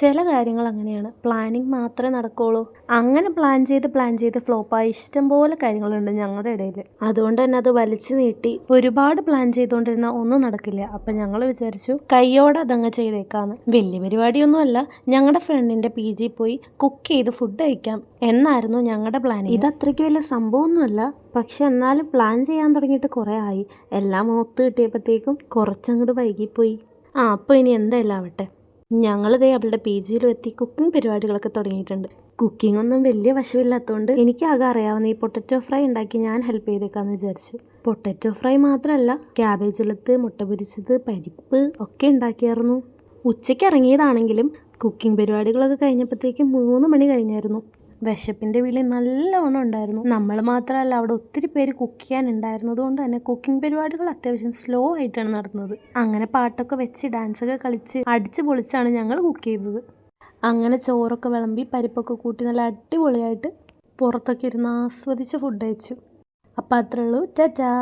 ചില കാര്യങ്ങൾ അങ്ങനെയാണ്, പ്ലാനിങ് മാത്രമേ നടക്കുകയുള്ളൂ. അങ്ങനെ പ്ലാൻ ചെയ്ത് ഫ്ലോപ്പായ ഇഷ്ടംപോലെ കാര്യങ്ങളുണ്ട് ഞങ്ങളുടെ ഇടയിൽ. അതുകൊണ്ട് തന്നെ അത് വലിച്ചു നീട്ടി ഒരുപാട് പ്ലാൻ ചെയ്തുകൊണ്ടിരുന്ന ഒന്നും നടക്കില്ല. അപ്പം ഞങ്ങൾ വിചാരിച്ചു കയ്യോടെ അതങ്ങ് ചെയ്തേക്കാന്ന്. വലിയ പരിപാടിയൊന്നുമല്ല, ഞങ്ങളുടെ ഫ്രണ്ടിൻ്റെ PG പോയി കുക്ക് ചെയ്ത് ഫുഡ് കഴിക്കാം എന്നായിരുന്നു ഞങ്ങളുടെ പ്ലാനിങ്. ഇത് അത്രയ്ക്ക് വലിയ സംഭവമൊന്നുമല്ല, പക്ഷെ എന്നാലും പ്ലാൻ ചെയ്യാൻ തുടങ്ങിയിട്ട് കുറേ ആയി. എല്ലാം ഒത്തു കിട്ടിയപ്പോഴത്തേക്കും കുറച്ചങ്ങോട്ട് വൈകിപ്പോയി. അപ്പോൾ ഇനി എന്തായാലും ആവട്ടെ. ഞങ്ങളിതേ അവളുടെ PGയിലും എത്തി കുക്കിംഗ് പരിപാടികളൊക്കെ തുടങ്ങിയിട്ടുണ്ട്. കുക്കിംഗ് ഒന്നും വലിയ വശമില്ലാത്തതുകൊണ്ട് എനിക്കാകെ അറിയാവുന്ന ഈ പൊട്ടറ്റോ ഫ്രൈ ഉണ്ടാക്കി ഞാൻ ഹെൽപ്പ് ചെയ്തേക്കാന്ന് വിചാരിച്ചു. പൊട്ടറ്റോ ഫ്രൈ മാത്രമല്ല, ക്യാബേജ് ഉലത്ത്, മുട്ട പൊരിച്ചത്, പരിപ്പ് ഒക്കെ ഉണ്ടാക്കിയായിരുന്നു. ഉച്ചയ്ക്ക് ഇറങ്ങിയതാണെങ്കിലും കുക്കിംഗ് പരിപാടികളൊക്കെ കഴിഞ്ഞപ്പോഴത്തേക്കും 3 മണി കഴിഞ്ഞായിരുന്നു. വിശപ്പിൻ്റെ വിളി നല്ലോണം ഉണ്ടായിരുന്നു. നമ്മൾ മാത്രമല്ല, അവിടെ ഒത്തിരി പേര് കുക്ക് ചെയ്യാനുണ്ടായിരുന്നത് കൊണ്ട് തന്നെ കുക്കിംഗ് പരിപാടികൾ അത്യാവശ്യം സ്ലോ ആയിട്ടാണ് നടന്നത്. അങ്ങനെ പാട്ടൊക്കെ വെച്ച് ഡാൻസൊക്കെ കളിച്ച് അടിച്ച് പൊളിച്ചാണ് ഞങ്ങൾ കുക്ക് ചെയ്തത്. അങ്ങനെ ചോറൊക്കെ വിളമ്പി പരിപ്പൊക്കെ കൂട്ടി നല്ല അടിപൊളിയായിട്ട് പുറത്തൊക്കെ ഇരുന്ന് ആസ്വദിച്ച് ഫുഡ് കഴിച്ചു. അപ്പോൾ അത്രേ ഉള്ളൂ. ടാറ്റാ.